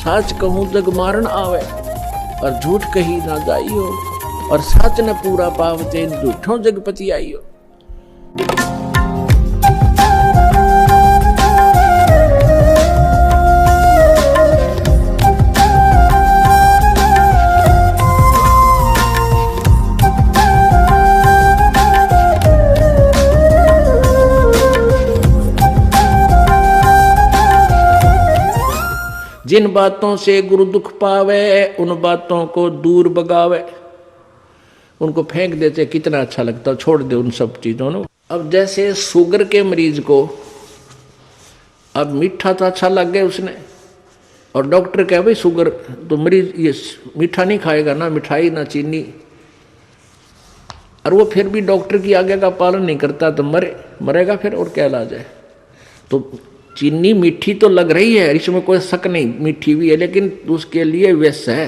साच कहूं जग मारण आवे, और झूठ कही ना जाइयो, और सच न पूरा पावते झूठों जगपति आइयो। जिन बातों से गुरु दुख पावे, उन बातों को दूर भगावे। उनको फेंक देते, कितना अच्छा लगता, छोड़ दे उन सब चीजों को। अब जैसे शुगर के मरीज को अब मीठा तो अच्छा लग गया उसने, और डॉक्टर कहे भाई शुगर तो मरीज ये मीठा नहीं खाएगा, ना मिठाई ना चीनी, और वो फिर भी डॉक्टर की आज्ञा का पालन नहीं करता तो मरेगा फिर, और क्या इलाज है। तो चीनी मीठी तो लग रही है, इसमें कोई शक नहीं, मीठी भी है, लेकिन उसके लिए विष है।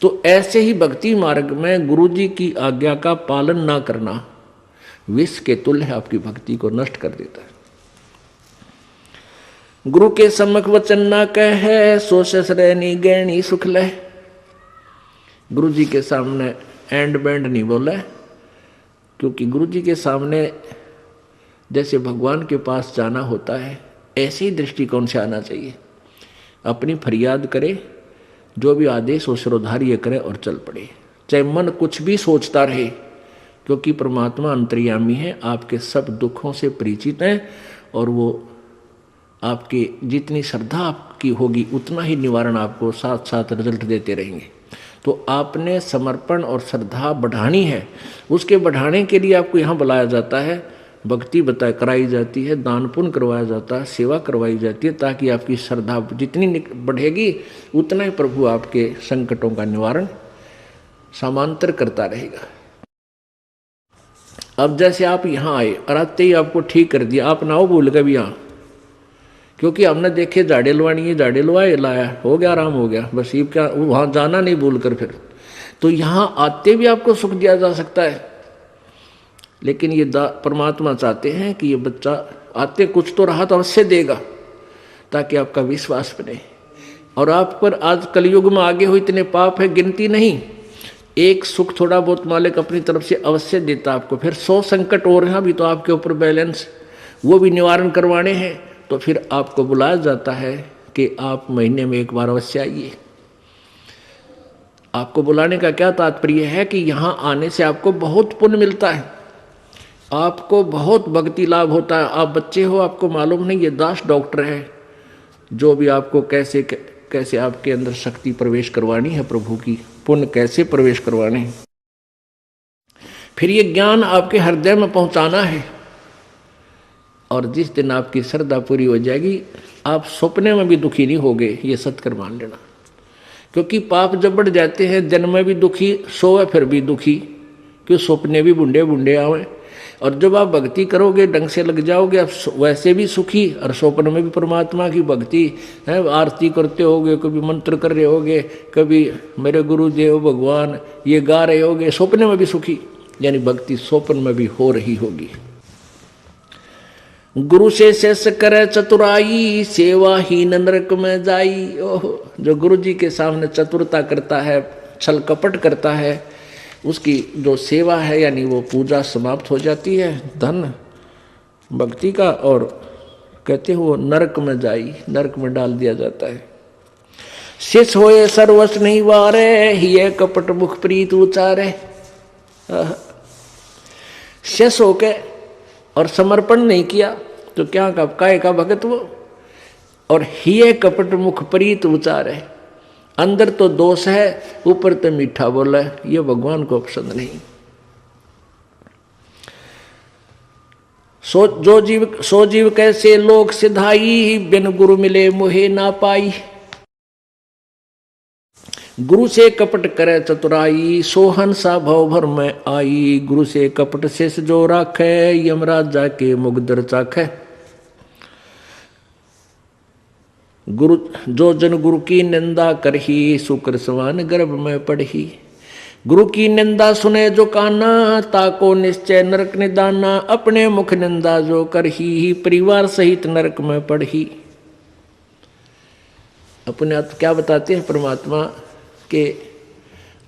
तो ऐसे ही भक्ति मार्ग में गुरु जी की आज्ञा का पालन ना करना विष के तुल्य है, आपकी भक्ति को नष्ट कर देता है। गुरु के सम्मुख वचन ना कहे, सो ससरैनी गैणी सुख ले। गुरु जी के सामने एंड बैंड नहीं बोला, क्योंकि गुरु जी के सामने जैसे भगवान के पास जाना होता है, ऐसे ही दृष्टिकोण से आना चाहिए। अपनी फरियाद करे, जो भी आदेश हो सिरोधार्य करे और चल पड़े, चाहे मन कुछ भी सोचता रहे, क्योंकि परमात्मा अंतर्यामी है, आपके सब दुखों से परिचित है, और वो आपके जितनी श्रद्धा आपकी होगी उतना ही निवारण आपको साथ साथ रिजल्ट देते रहेंगे। तो आपने समर्पण और श्रद्धा बढ़ानी है, उसके बढ़ाने के लिए आपको यहाँ बुलाया जाता है, भक्ति कराई जाती है, दान पुण्य करवाया जाता है, सेवा करवाई जाती है, ताकि आपकी श्रद्धा जितनी बढ़ेगी उतना ही प्रभु आपके संकटों का निवारण समांतर करता रहेगा। अब जैसे आप यहाँ आए और आते ही आपको ठीक कर दिया, आप ना हो भूल गए भी यहाँ, क्योंकि हमने देखे झाड़े लवानी है, झाड़े लवाए लाया, हो गया, आराम हो गया, बस ये क्या वहाँ जाना नहीं भूल कर फिर। तो यहाँ आते भी आपको सुख दिया जा सकता है, लेकिन ये परमात्मा चाहते हैं कि ये बच्चा आते कुछ तो रहा तो अवश्य देगा, ताकि आपका विश्वास बने। और आप पर आज कलयुग में आगे हो इतने पाप है, गिनती नहीं। एक सुख थोड़ा बहुत मालिक अपनी तरफ से अवश्य देता आपको, फिर 100 संकट और हैं अभी तो आपके ऊपर बैलेंस, वो भी निवारण करवाने हैं। तो फिर आपको बुलाया जाता है कि आप महीने में एक बार अवश्य आइए। आपको बुलाने का क्या तात्पर्य है कि यहाँ आने से आपको बहुत पुण्य मिलता है, आपको बहुत भक्ति लाभ होता है। आप बच्चे हो, आपको मालूम नहीं, ये दास डॉक्टर है जो भी आपको कैसे कैसे आपके अंदर शक्ति प्रवेश करवानी है, प्रभु की पुण्य कैसे प्रवेश करवाने हैं, फिर ये ज्ञान आपके हृदय में पहुंचाना है। और जिस दिन आपकी श्रद्धा पूरी हो जाएगी, आप सपने में भी दुखी नहीं होगे, ये सत्कर मान लेना। क्योंकि पाप जब बढ़ जाते हैं, जन्म में भी दुखी, सोए फिर भी दुखी, क्यों सपने भी बुंडे बुंडे आवे। और जब आप भक्ति करोगे, ढंग से लग जाओगे, आप वैसे भी सुखी, और स्वप्न में भी परमात्मा की भक्ति है, आरती करते होगे, कभी मंत्र कर रहे होगे, कभी मेरे गुरुदेव भगवान ये गा रहे होगे, स्वप्न में भी सुखी, यानी भक्ति स्वप्न में भी हो रही होगी। गुरु से शेष करे चतुराई, सेवाहीन नरक में जाई। ओहो, जो गुरु जी के सामने चतुरता करता है, छल कपट करता है, उसकी जो सेवा है यानी वो पूजा समाप्त हो जाती है, धन भक्ति का, और कहते हैं वो नरक में जाई, नरक में डाल दिया जाता है। शिष होए सर्वस नहीं वारे, हिये कपट मुख प्रीत उचारे। शेष होके और समर्पण नहीं किया तो क्या का काय का भगत वो, और हिये कपट मुख प्रीत उचारे। अंदर तो दोष है, ऊपर तो मीठा बोला है, ये भगवान को पसंद नहीं। सो जीव कैसे लोग सिधाई, बिन गुरु मिले मोहे ना पाई। गुरु से कपट करे चतुराई, सोहन सा भव भर में आई। गुरु से कपट शेष जो राखे, यमराज जाके मुगदर चाखे। गुरु जो जन गुरु की निंदा करही, सुकर समान गर्भ में पढ़ही। गुरु की निंदा सुने जो काना, ताको निश्चय नरक निदाना। अपने मुख निंदा जो करही, परिवार सहित नरक में पढ़ही। अपने आप क्या बताते हैं परमात्मा के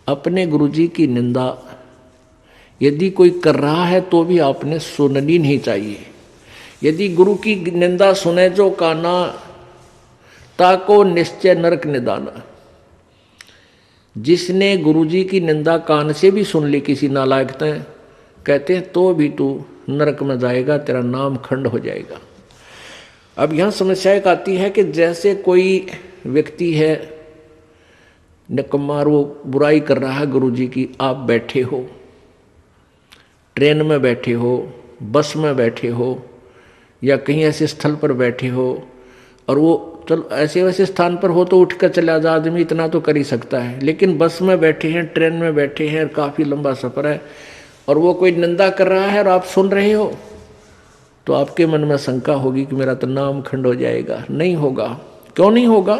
अपने गुरुजी की निंदा यदि कोई कर रहा है तो भी आपने सुननी नहीं चाहिए। यदि गुरु की निंदा सुने जो काना, ताको निश्चय नरक निदाना। जिसने गुरुजी की निंदा कान से भी सुन ली किसी नालायक ने, कहते हैं तो भी तू नरक में जाएगा, तेरा नाम खंड हो जाएगा। अब यहाँ समस्या एक आती है कि जैसे कोई व्यक्ति है निकम्मा, वो बुराई कर रहा है गुरुजी की, आप बैठे हो, ट्रेन में बैठे हो, बस में बैठे हो या कहीं ऐसे स्थल पर बैठे हो, और वो चलो ऐसे वैसे स्थान पर हो तो उठ कर चला जा, आदमी इतना तो कर ही सकता है। लेकिन बस में बैठे हैं, ट्रेन में बैठे हैं, काफ़ी लंबा सफ़र है, और वो कोई निंदा कर रहा है और आप सुन रहे हो, तो आपके मन में शंका होगी कि मेरा तो नाम खंड हो जाएगा। नहीं होगा। क्यों नहीं होगा?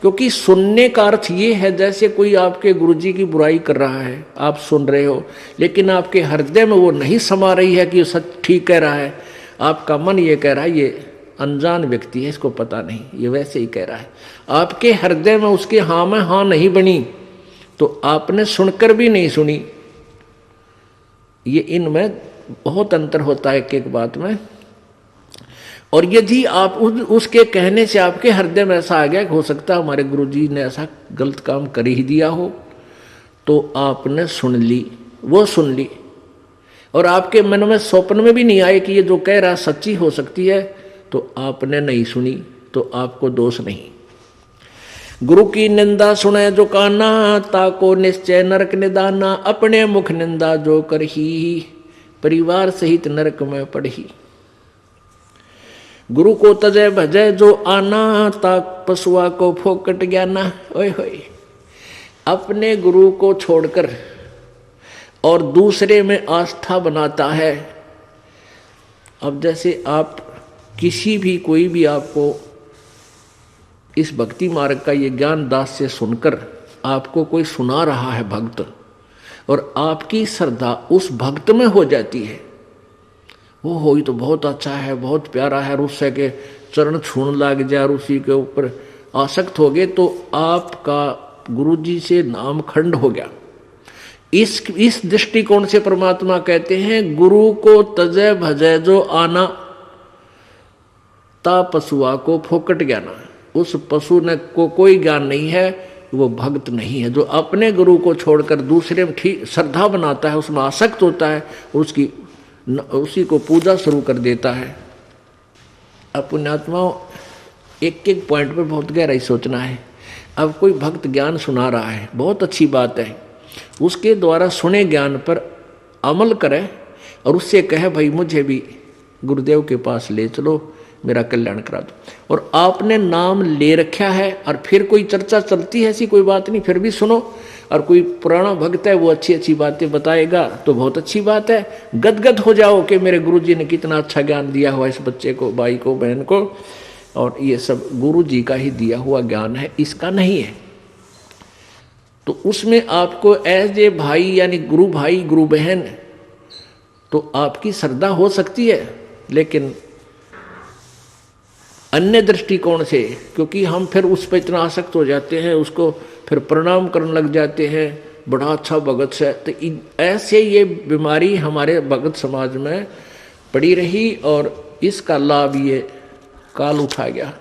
क्योंकि सुनने का अर्थ ये है जैसे कोई आपके गुरुजी की बुराई कर रहा है, आप सुन रहे हो, लेकिन आपके हृदय में वो नहीं समा रही है कि ये सच ठीक कह रहा है। आपका मन ये कह रहा है ये अनजान व्यक्ति है, इसको पता नहीं, ये वैसे ही कह रहा है। आपके हृदय में उसके हाँ में हाँ नहीं बनी, तो आपने सुनकर भी नहीं सुनी। ये इनमें बहुत अंतर होता है एक एक बात में। और यदि आप उसके कहने से आपके हृदय में ऐसा आ गया कि हो सकता है हमारे गुरुजी ने ऐसा गलत काम कर ही दिया हो, तो आपने सुन ली, वो सुन ली, और आपके मन में स्वप्न में भी नहीं आए कि ये जो कह रहा सच्ची हो सकती है, तो आपने नहीं सुनी, तो आपको दोष नहीं। गुरु की निंदा सुने जो काना, ताको निश्चय नरक निदाना। अपने मुख निंदा जो करही, परिवार सहित नरक में पड़ही। गुरु को तजय भजय जो आना, ताक पशुआ को फोकट ज्ञाना। ओए होए, अपने गुरु को छोड़कर और दूसरे में आस्था बनाता है। अब जैसे आप किसी भी कोई भी आपको इस भक्ति मार्ग का ये ज्ञान दास से सुनकर आपको कोई सुना रहा है भक्त, और आपकी श्रद्धा उस भक्त में हो जाती है, वो हो ही तो बहुत अच्छा है, बहुत प्यारा है, और उससे के चरण छूने लग जाए और उसी के ऊपर आसक्त हो गए, तो आपका गुरुजी से नाम खंड हो गया। इस दृष्टिकोण से परमात्मा कहते हैं गुरु को तजय भजय जो आना, ता पशुआ को फोकट ज्ञाना। उस पशु ने को कोई ज्ञान नहीं है, वो भक्त नहीं है। जो अपने गुरु को छोड़कर दूसरे में ठीक श्रद्धा बनाता है, उसमें आसक्त होता है, उसी को पूजा शुरू कर देता है। अब पुण्यात्माओं, एक एक पॉइंट पर बहुत गहराई सोचना है। अब कोई भक्त ज्ञान सुना रहा है, बहुत अच्छी बात है, उसके द्वारा सुने ज्ञान पर अमल करे और उससे कहे भाई मुझे भी गुरुदेव के पास ले चलो, मेरा कल्याण करा दो। और आपने नाम ले रखा है और फिर कोई चर्चा चलती है, ऐसी कोई बात नहीं, फिर भी सुनो। और कोई पुराना भक्त है वो अच्छी अच्छी बातें बताएगा तो बहुत अच्छी बात है, गदगद हो जाओ कि मेरे गुरुजी ने कितना अच्छा ज्ञान दिया हुआ इस बच्चे को, भाई को, बहन को, और ये सब गुरुजी का ही दिया हुआ ज्ञान है, इसका नहीं है। तो उसमें आपको एज ए भाई यानी गुरु भाई गुरु बहन तो आपकी श्रद्धा हो सकती है, लेकिन अन्य दृष्टिकोण से, क्योंकि हम फिर उस पर इतना आसक्त हो जाते हैं, उसको फिर प्रणाम करने लग जाते हैं, बड़ा अच्छा भगत है, तो ऐसे ये बीमारी हमारे भगत समाज में पड़ी रही और इसका लाभ ये काल उठा गया।